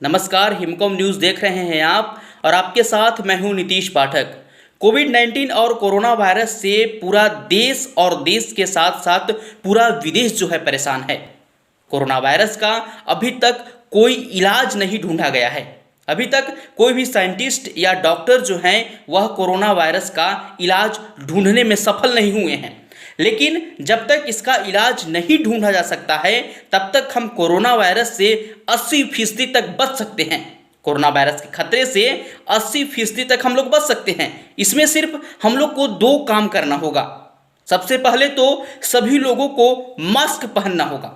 नमस्कार, हिमकॉम न्यूज़ देख रहे हैं आप और आपके साथ मैं हूं नीतीश पाठक। कोविड-19 और कोरोना वायरस से पूरा देश और देश के साथ साथ पूरा विदेश जो है परेशान है। कोरोना वायरस का अभी तक कोई इलाज नहीं ढूंढा गया है। अभी तक कोई भी साइंटिस्ट या डॉक्टर जो हैं वह कोरोना वायरस का इलाज ढूंढने में सफल नहीं हुए हैं। लेकिन जब तक इसका इलाज नहीं ढूंढा जा सकता है तब तक हम कोरोना वायरस से 80% तक बच सकते हैं। कोरोना वायरस के खतरे से 80% तक हम लोग बच सकते हैं। इसमें सिर्फ हम लोग को 2 काम करना होगा। सबसे पहले तो सभी लोगों को मास्क पहनना होगा।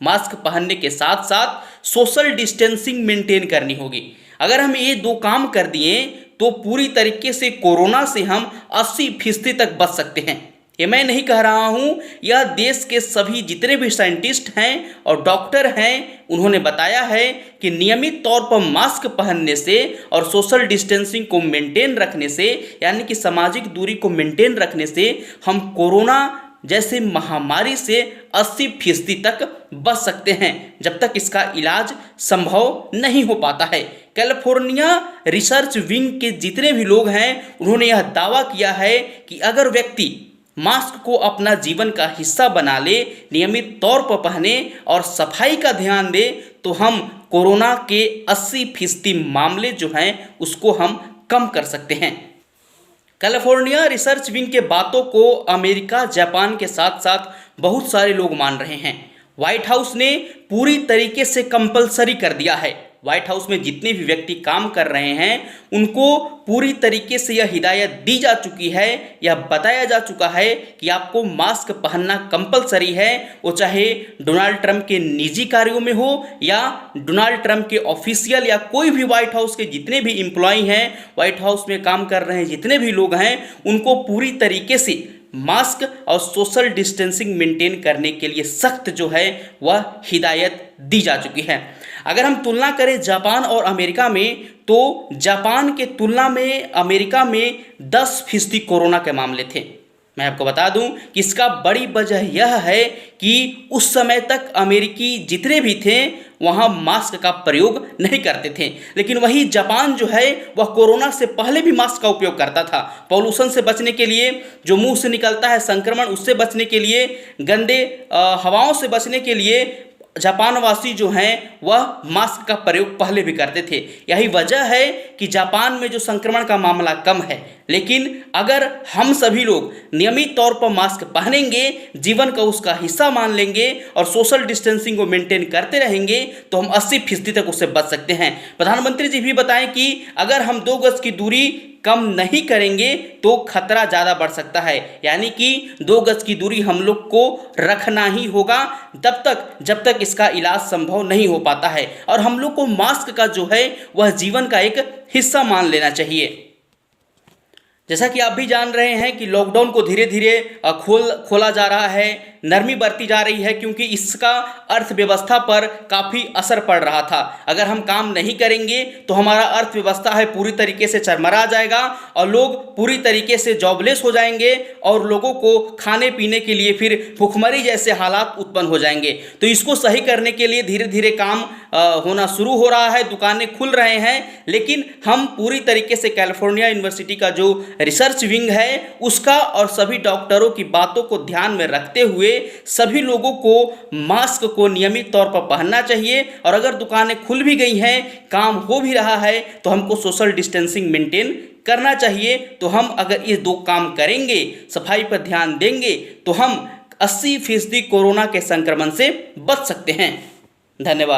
मास्क पहनने के साथ साथ सोशल डिस्टेंसिंग मेंटेन करनी होगी। अगर हम ये 2 काम कर दिए तो पूरी तरीके से कोरोना से हम 80% तक बच सकते हैं। ये मैं नहीं कह रहा हूँ, यह देश के सभी जितने भी साइंटिस्ट हैं और डॉक्टर हैं उन्होंने बताया है कि नियमित तौर पर मास्क पहनने से और सोशल डिस्टेंसिंग को मेंटेन रखने से, यानी कि सामाजिक दूरी को मेंटेन रखने से हम कोरोना जैसे महामारी से 80% तक बच सकते हैं जब तक इसका इलाज संभव नहीं हो पाता है। कैलिफोर्निया रिसर्च विंग के जितने भी लोग हैं उन्होंने यह दावा किया है कि अगर व्यक्ति मास्क को अपना जीवन का हिस्सा बना ले, नियमित तौर पर पहने और सफाई का ध्यान दे तो हम कोरोना के 80% मामले जो हैं उसको हम कम कर सकते हैं। कैलिफोर्निया रिसर्च विंग के बातों को अमेरिका, जापान के साथ साथ बहुत सारे लोग मान रहे हैं। व्हाइट हाउस ने पूरी तरीके से कंपलसरी कर दिया है। व्हाइट हाउस में जितने भी व्यक्ति काम कर रहे हैं उनको पूरी तरीके से यह हिदायत दी जा चुकी है, यह बताया जा चुका है कि आपको मास्क पहनना कंपलसरी है। वो चाहे डोनाल्ड ट्रंप के निजी कार्यों में हो या डोनाल्ड ट्रंप के ऑफिशियल या कोई भी व्हाइट हाउस के जितने भी एम्प्लॉय हैं, व्हाइट हाउस में काम कर रहे हैं जितने भी लोग हैं, उनको पूरी तरीके से मास्क और सोशल डिस्टेंसिंग मेंटेन करने के लिए सख्त जो है वह हिदायत दी जा चुकी है। अगर हम तुलना करें जापान और अमेरिका में तो जापान के तुलना में अमेरिका में 10% कोरोना के मामले थे। मैं आपको बता दूं कि इसका बड़ी वजह यह है कि उस समय तक अमेरिकी जितने भी थे वहाँ मास्क का प्रयोग नहीं करते थे, लेकिन वही जापान जो है वह कोरोना से पहले भी मास्क का उपयोग करता था। पॉल्यूशन से बचने के लिए, जो मुंह से निकलता है संक्रमण, उससे बचने के लिए, गंदे हवाओं से बचने के लिए जापान वासी जो हैं वह मास्क का प्रयोग पहले भी करते थे। यही वजह है कि जापान में जो संक्रमण का मामला कम है। लेकिन अगर हम सभी लोग नियमित तौर पर मास्क पहनेंगे, जीवन का उसका हिस्सा मान लेंगे और सोशल डिस्टेंसिंग को मेंटेन करते रहेंगे तो हम 80% तक उससे बच सकते हैं। प्रधानमंत्री जी भी बताएं कि अगर हम 2 गज की दूरी कम नहीं करेंगे तो खतरा ज़्यादा बढ़ सकता है, यानी कि 2 गज की दूरी हम लोग को रखना ही होगा तब तक जब तक इसका इलाज संभव नहीं हो पाता है। और हम लोग को मास्क का जो है वह जीवन का एक हिस्सा मान लेना चाहिए। जैसा कि आप भी जान रहे हैं कि लॉकडाउन को धीरे धीरे खोला जा रहा है, नरमी बरती जा रही है, क्योंकि इसका अर्थव्यवस्था पर काफ़ी असर पड़ रहा था। अगर हम काम नहीं करेंगे तो हमारा अर्थव्यवस्था है पूरी तरीके से चरमरा जाएगा और लोग पूरी तरीके से जॉबलेस हो जाएंगे और लोगों को खाने पीने के लिए फिर भुखमरी जैसे हालात उत्पन्न हो जाएंगे। तो इसको सही करने के लिए धीरे धीरे काम होना शुरू हो रहा है, दुकानें खुल रहे हैं, लेकिन हम पूरी तरीके से कैलिफोर्निया यूनिवर्सिटी का जो रिसर्च विंग है उसका और सभी डॉक्टरों की बातों को ध्यान में रखते हुए सभी लोगों को मास्क को नियमित तौर पर पहनना चाहिए। और अगर दुकानें खुल भी गई हैं, काम हो भी रहा है, तो हमको सोशल डिस्टेंसिंग मेंटेन करना चाहिए। तो हम अगर ये 2 काम करेंगे, सफाई पर ध्यान देंगे, तो हम 80% कोरोना के संक्रमण से बच सकते हैं। धन्यवाद।